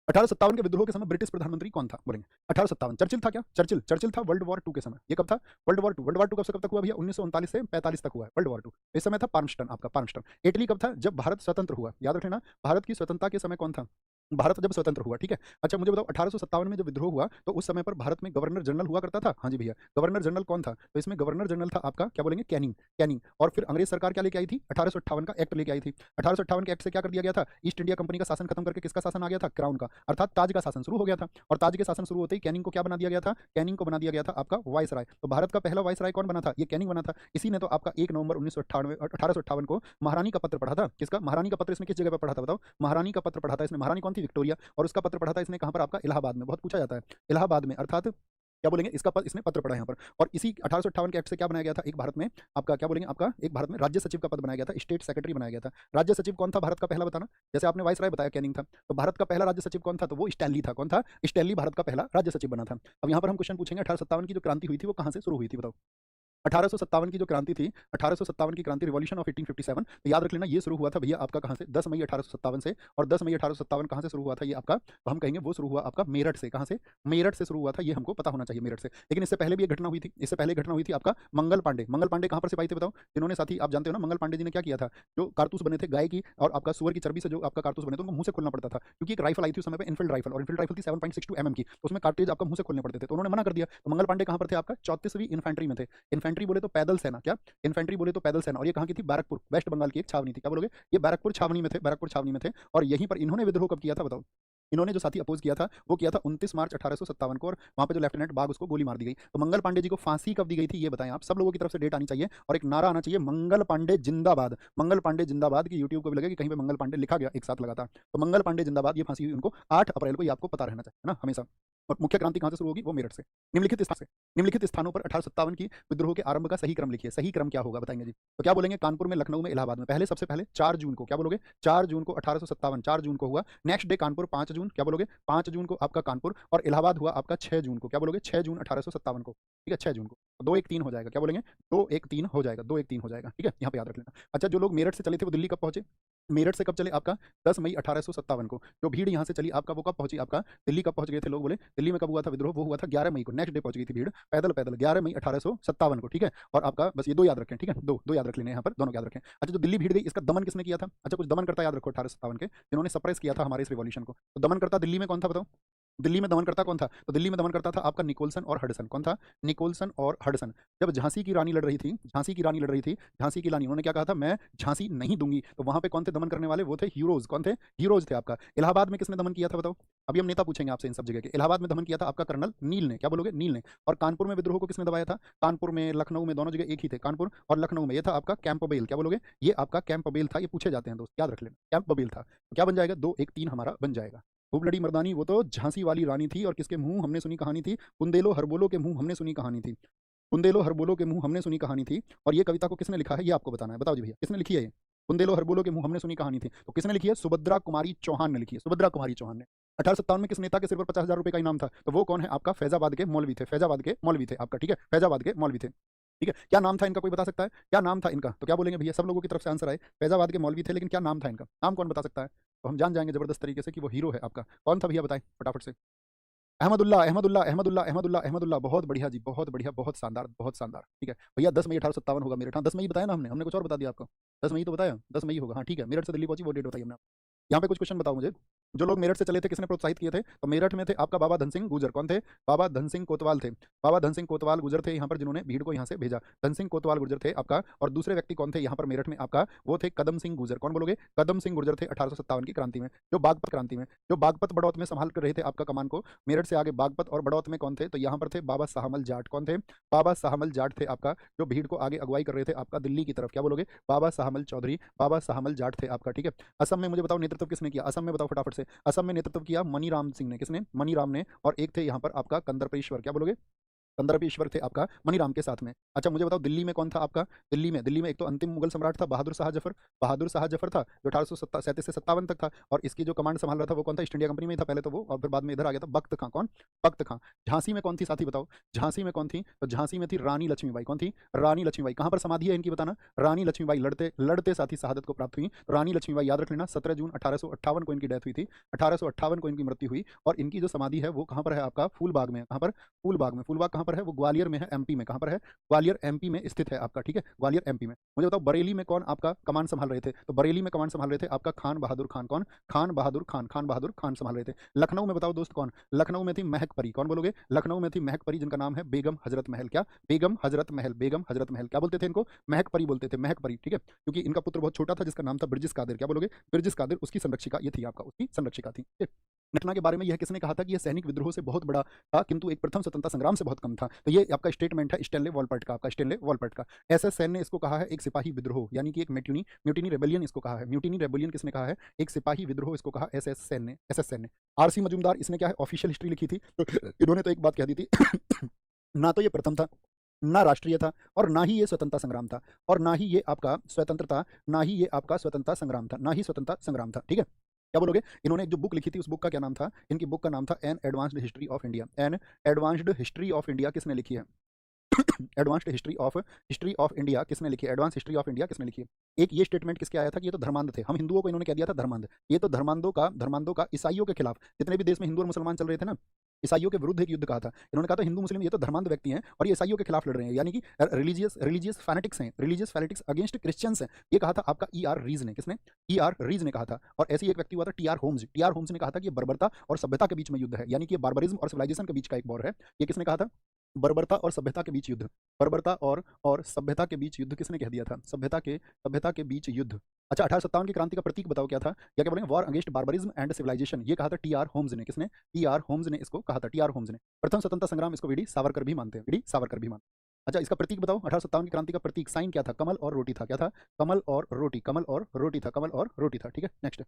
1857 के विद्रोह के समय ब्रिटिश प्रधानमंत्री कौन था? बोलेंगे 1857 चर्चिल था क्या? चर्चिल था वर्ल्ड वॉर 2 के समय। ये कब था? वर्ल्ड वॉर 2 कब से कब तक हुआ भैया? 1939 से 45 तक हुआ है वर्ल्ड वॉर 2। इस समय था पार्मस्टन, आपका पार्मस्टन। इटली कब था? जब भारत स्वतंत्र हुआ। याद रख लेना, भारत की स्वतंत्रता के समय कौन था? भारत जब स्वतंत्र हुआ, ठीक है। अच्छा मुझे बताओ 1857 में जब विद्रोह हुआ तो उस समय पर भारत में गवर्नर जनरल हुआ करता था। हाँ जी भैया, गवर्नर जनरल कौन था? तो इसमें गवर्नर जनरल था आपका, क्या बोलेंगे, कैनिंग। कैनिंग। और फिर अंग्रेज सरकार क्या लेके आई थी? 1858 का एक्ट लेके आई थी। 1858 के एक्ट से क्या कर दिया गया था? ईस्ट इंडिया कंपनी का शासन खत्म करके किसका शासन आ गया था? क्राउन का, अर्थात ताज का शासन शुरू हो गया था। और ताज के शासन शुरू होते ही कैनिंग को क्या बना दिया गया था? कैनिंग को बना दिया गया था आपका वाइसराय। तो भारत का पहला वाइसराय कौन बना था? ये कैनिंग बना था। इसी ने तो आपका 1 नवंबर 1998 1858 को महारानी का पत्र पढ़ा था। किसका? महारानी का पत्र इसने किस जगह पर पढ़ा था बताओ? महारानी का पत्र पढ़ा था इसने। महारानी कौन थी? विक्टोरिया। और उसका पत्र पढ़ा था इसने कहाँ पर? आपका इलाहाबाद में। बहुत पूछा जाता है। इलाहाबाद में, अर्थात क्या बोलेंगे, इसका इसने पत्र पढ़ा यहाँ पर। और इसी 1858 के एक्ट से क्या बनाया गया था? एक भारत में आपका, क्या बोलेंगे, आपका एक भारत में राज्य सचिव का पद बनाया गया था, स्टेट सेक्रेटरी बनाया गया था। राज्य सचिव कौन था भारत का पहला? बताना। जैसे आपने वाइसराय बताया कैनिंग था, तो भारत का पहला राज्य सचिव कौन था? तो वो स्टैनली था। कौन था? स्टैनली भारत का पहला राज्य सचिव बना था। अब यहाँ पर हम क्वेश्चन पूछेंगे 1857 की जो क्रांति हुई थी वो कहाँ से शुरू हुई थी? बताओ। 1857 की जो क्रांति थी, 1857 की क्रांति, रिवॉल्यूशन ऑफ 1857, तो याद रख लेना ये शुरू हुआ था भैया आपका कहाँ से? 10 मई 1857 से। और 10 मई 1857 कहाँ से शुरू हुआ था ये आपका? तो हम कहेंगे वो शुरू हुआ आपका मेरठ से। कहाँ से? मेरठ से शुरू हुआ था, ये हमको पता होना चाहिए, मेरठ से। लेकिन इससे पहले भी एक घटना हुई थी। इससे पहले घटना हुई थी आपका मंगल पांडे। मंगल पांडे कहाँ पर सिपाही थे बताओ? जिन्होंने, साथी आप जानते हो ना, मंगल पांडे जी ने क्या किया था? जो कारतूस बने थे गाय की और आपका सुअर की चर्बी से, जो आपका कारतूस बने थे उनको मुंह से खोलना पड़ता था, क्योंकि एक राइफल आई थी उस समय पे, इनफील्ड राइफल, और इनफील्ड राइफल थी 7.62 mm की, तो उसमें कार्ट्रिज आपका मुंह से खोलने पड़ते थे, तो उन्होंने मना कर दिया। तो मंगल पांडे कहाँ पर थे? आपका 34वीं इन्फेंट्री में थे। इन्फेंट्री बोले तो पैदल सेना, क्या? इन्फेंट्री बोले तो पैदल सेना। और ये कहाँ की थी? बैरकपुर, वेस्ट बंगाल की एक छावनी थी। क्या बोलोगे? ये बैरकपुर छावनी में थे, बैरकपुर छावनी में थे। और यहीं पर इन्होंने विद्रोह कब किया था बताओ? इन्होंने जो साथी अपोज किया था वो किया था 29 मार्च 1857 को, और वहां पे जो लेफ्टिनेंट बाग, उसको गोली मार दी गई। तो मंगल पांडे जी को फांसी कब दी गई थी ये बताएं आप। सब लोगों की तरफ से डेट आनी चाहिए और एक नारा आना चाहिए, मंगल पांडे जिंदाबाद। मंगल पांडे जिंदाबाद की यूट्यूब को भी लगे कि कहीं पे मंगल पांडे लिखा गया एक साथ लगातार। तो मंगल पांडे जिंदाबाद, ये फांसी हुई उनको 8 अप्रैल को, ये आपको पता रहना चाहिए ना हमेशा। और मुख्य क्रांति कहां से शुरू होगी? वो मेरठ से। निम्नलिखित स्थान से, निम्नलिखित स्थानों पर 1857 की विद्रोह के आरंभ का सही क्रम लिखिए। सही क्रम क्या होगा बताएंगे जी? तो क्या बोलेंगे? कानपुर में, लखनऊ में, इलाहाबाद में। पहले, सबसे पहले 4 जून को, क्या बोलोगे? 4 जून को 1857, 4 जून को हुआ। नेक्स्ट डे कानपुर 5 जून, क्या बोलोगे? 5 जून को आपका कानपुर। और इलाहाबाद हुआ आपका 6 जून को, क्या बोलोगे? 6 जून 1857 को, ठीक है, 6 जून को। 2-1-3 हो जाएगा, क्या बोलेंगे? 2-1-3 हो जाएगा, 2-1-3 हो जाएगा, ठीक है, यहाँ पे याद रख लेना। अच्छा, जो लोग मेरठ से चले थे वो दिल्ली कब पहुंचे? मेरठ से कब चले? आपका 10 मई 1857 को। जो भीड़ यहाँ से चली आपका, वो कब पहुंची? आपका दिल्ली कब पहुंच गए थे लोग? बोले दिल्ली में कब हुआ था विद्रोह? वो हुआ था 11 मई को। नेक्स्ट डे पहुंच गई थी भीड़, पैदल पैदल, 11 मई 1857 को, ठीक है। और आपका बस ये 2 याद रखें, ठीक है, दो दो याद रख लेने यहाँ पर, दोनों याद रखें। अच्छा, जो दिल्ली भीड़ गई, इसका दमन किसने किया था? अच्छा, कुछ दमन करता याद रखो 1857 के, जिन्होंने सप्रेस किया था हमारे इस रिवॉल्यूशन को। तो दमन करता दिल्ली में कौन था बताओ? दिल्ली में दमनकर्ता कौन था? तो दिल्ली में दमनकर्ता था आपका निकोलसन और हडसन। कौन था? निकोलसन और हडसन। जब झांसी की रानी लड़ रही थी, झांसी की रानी लड़ रही थी, झांसी की रानी, उन्होंने क्या कहा था? मैं झांसी नहीं दूंगी। तो वहां पे कौन थे दमन करने वाले? वो थे हीरोज। कौन थे? हीरोज थे आपका। इलाहाबाद में किसने दमन किया था बताओ? अभी हम नेता पूछेंगे आपसे इन सब जगह के। इलाहाबाद में दमन किया था आपका कर्नल नील ने। क्या बोलोगे? नील ने। और कानपुर में विद्रोह को किसने दबाया था? कानपुर में, लखनऊ में, दोनों जगह एक ही थे, कानपुर और लखनऊ में। ये था आपका कैंपबेल। क्या बोलोगे? ये आपका कैंपबेल था। ये पूछे जाते हैं दोस्त, याद रख लेना, कैंपबेल था। तो क्या बन जाएगा? 2-1-3 हमारा बन जाएगा। खूब लड़ी मर्दानी वो तो झांसी वाली रानी थी, और किसके मुंह हमने सुनी कहानी थी? बुंदेलो हरबोलो के मुंह हमने सुनी कहानी थी। बुंदेलो हरबोलो के मुंह हमने सुनी कहानी थी। और ये कविता को किसने लिखा है ये आपको बताना है। बताओ जी भैया, किसने लिखी है ये? बुंदेलो हरबोलो के मुंह हमने सुनी कहानी थी, तो किसने लिखी है? सुभद्रा कुमारी चौहान ने लिखी है, सुभद्रा कुमारी चौहान ने। 1857 में किस नेता के सिर पर 50,000 रुपए का इनाम था? तो वो कौन है? आपका फैजाबाद के मौलवी थे, फैजाबाद के मौलवी थे आपका, ठीक है, फैजाबाद के मौलवी थे। ठीक है, क्या नाम था इनका? कोई बता सकता है क्या नाम था इनका? तो क्या बोलेंगे भैया? सब लोगों की तरफ से आंसर आए, फैजाबाद के मौलवी थे, लेकिन क्या नाम था इनका? नाम कौन बता सकता है? तो हम जान जाएंगे जबरदस्त तरीके से कि वो हीरो है आपका। कौन था भैया? बताएं फटाफट से। अहमदुल्ला, अहमदुल्ला, अहमदुल्ला, अहमदुल्ला, अहमदुल्ला। बहुत बढ़िया जी, बहुत बढ़िया, बहुत शानदार, बहुत शानदार, ठीक है भैया। 10 मई 1857 होगा मेरठ। हाँ, 10 मई बताया ना हमने, हमने कुछ और बता दिया आपको? 10 मई तो बताया, 10 मई होगा, हाँ ठीक है। मेरठ से दिल्ली पहुंची वो डेट बताइए हमने। यहाँ पे कुछ क्वेश्चन बताओ मुझे। जो लोग मेरठ से चले थे किसने प्रोत्साहित किए थे? तो मेरठ में थे आपका बाबा धन सिंह गुजर। कौन थे? बाबा धन सिंह कोतवाल थे। बाबा धन सिंह कोतवाल गुजर थे यहाँ पर, जिन्होंने भीड़ को यहाँ से भेजा। धन सिंह कोतवाल गुजर थे आपका। और दूसरे व्यक्ति कौन थे यहाँ पर मेरठ में आपका? वो थे कदम सिंह गुजर। कौन बोलोगे? कदम सिंह गुर्जर थे 1857 की क्रांति में, जो बागपत क्रांति में, जो बागपत बड़ौत में संभाल कर रहे थे आपका कमान को। मेरठ से आगे बागपत और बड़ौत में कौन थे? तो यहाँ पर थे बाबा साहमल जाट। कौन थे? बाबा साहमल जाट थे आपका, जो भीड़ को आगे अगुवाई कर रहे थे आपका दिल्ली की तरफ। क्या बोलोगे? बाबा साहमल चौधरी, बाबा साहमल जाट थे आपका, ठीक है। असम में मुझे बताओ नेतृत्व किसने किया? असम में बताओ फटाफट से। असम में नेतृत्व किया मनीराम सिंह ने। किसने? मनीराम ने। और एक थे यहाँ पर आपका कंदरपेश्वर। क्या बोलोगे? कंदर्प ईश्वर थे आपका मनीराम के साथ में। अच्छा मुझे बताओ दिल्ली में कौन था आपका, दिल्ली में एक तो अंतिम मुगल सम्राट था बहादुर शाह जफर, बहादुर शाह जफर था जो 1837 से 57 तक था, और इसकी जो कमांड संभाल रहा था वो कौन था, ईस्ट इंडिया कंपनी में ही था पहले तो वो, और फिर बाद में इधर आ गया था बख्त खां। कौन, बख्त खां। झांसी में कौन थी साथी बताओ, झांसी में कौन थी, तो झांसी में थी रानी लक्ष्मीबाई। कौन थी, रानी लक्ष्मीबाई। कहां पर समाधि है इनकी बताना, रानी लक्ष्मीबाई लड़ते लड़ते साथी शहादत को प्राप्त हुई। रानी लक्ष्मीबाई याद रख लेना, 17 जून 1858 को इनकी डेथ हुई थी, 1858 को इनकी मृत्यु हुई, और इनकी जो समाधि है वो कहां पर है आपका, फूलबाग में। कहां पर, फूलबाग में। फूलबाग कहां पर है, वो ग्वालियर में है, एमपी में। कहां पर है, ग्वालियर एमपी में स्थित है आपका, ठीक है, ग्वालियर एमपी में। मुझे बताओ बरेली में कौन आपका कमान संभाल रहे थे, तो बरेली में कमान संभाल रहे थे आपका खान बहादुर खान। कौन, खान बहादुर खान, खान बहादुर खान संभाल रहे थे। लखनऊ में बताओ दोस्त कौन, लखनऊ में थी महक परी। कौन बोलोगे, लखनऊ में थी महक परी जिनका नाम है बेगम हजरत महल। क्या, बेगम हजरत महल, बेगम हजरत महल। क्या बोलते थे इनको, महक परी बोलते थे, महक परी, ठीक है, क्योंकि इनका पुत्र बहुत छोटा था जिसका नाम था ब्रिजिस कादिर। क्या बोलोगे, ब्रिजिस कादिर, उसकी संरक्षिका ये थी आपका, उसकी संरक्षिका थी, ठीक है। नटना के बारे में यह किसने कहा था कि यह सैनिक विद्रोह से बहुत बड़ा था किंतु एक प्रथम स्वतंत्रता संग्राम से बहुत कम था, तो ये आपका स्टेटमेंट है स्टैनले वॉलपर्ट का, आपका स्टैनले वॉलपर्ट का। एसएस सेन ने इसको कहा है एक सिपाही विद्रोह, यानी कि एक म्यूटिनी, म्यूटिनी रेबेलियन इसको कहा है, म्यूटिनी रेबेलियन किसने कहा है, एक सिपाही विद्रोह इसको कहा एसएस सेन ने, एसएस सेन ने। आरसी मजूमदार इसने क्या है, ऑफिशियल हिस्ट्री लिखी थी, तो इन्होंने तो एक बात कह दी थी ना तो ये प्रथम था, ना राष्ट्रीय था, और ना ही ये स्वतंत्रता संग्राम था, और ना ही ये आपका स्वतंत्रता, ना ही ये आपका स्वतंत्रता संग्राम था, ना ही स्वतंत्रता संग्राम था, ठीक है। क्या बोलोगे, इन्होंने एक जो बुक लिखी थी उस बुक का क्या नाम था, इनकी बुक का नाम था N advanced history of India. N advanced history of India किसने लिखी है एडवांस्ड हिस्ट्री ऑफ इंडिया किसने लिखी है, एडवांस हिस्ट्री ऑफ इंडिया किसने लिखी है। एक ये स्टेटमेंट किसके आया था कि ये तो धर्मांध थे, हम हिंदुओं को इन्होंने कह दिया था धर्मांध, ये तो धर्मांधों का ईसाइयों के खिलाफ, जितने भी देश में हिंदू और मुसलमान चल रहे थे ना, ईसाइयों के विरुद्ध एक युद्ध कहा था इन्होंने, कहा था हिंदू मुस्लिम ये तो धर्मांध व्यक्ति हैं और ये ईसाइयों के खिलाफ लड़ रहे हैं, यानी कि रिलीजियस फैनेटिक्स हैं, रिलीजियस फैनेटिक्स अगेंस्ट क्रिश्चियंस हैं, ये कहा था आपका ई आर रीज ने। किसने, ई आर रीज ने कहा था। और ऐसे ही एक व्यक्ति हुआ था T R Holmes, T R Holmes ने कहा था कि ये बर्बरता और सभ्यता के बीच में युद्ध है, यानी कि बार्बरिज्म और सिविलाइजेशन के बीच का एक वॉर है। ये किसने कहा था, बर्बरता और सभ्यता के बीच युद्ध, बर्बरता और सभ्यता के बीच युद्ध किसने कह दिया था, सभ्यता के बीच युद्ध। अच्छा 1857 की क्रांति का प्रतीक बताओ क्या था, या क्या बोलेंगे, war against barbarism and civilisation, ये कहा था टी आर होम्स ने। किसने, टी आर होम्स ने इसको कहा था, टी आर होम्स ने। प्रथम स्वतंत्रता संग्राम इसको वीडी सावरकर भी मानते हैं, वीडी सावरकर भी मानते हैं। अच्छा इसका प्रतीक बताओ, 1857 की क्रांति का प्रतीक साइन क्या था, कमल और रोटी था। क्या था, कमल और रोटी, कमल और रोटी था, कमल और रोटी था, ठीक है। नेक्स्ट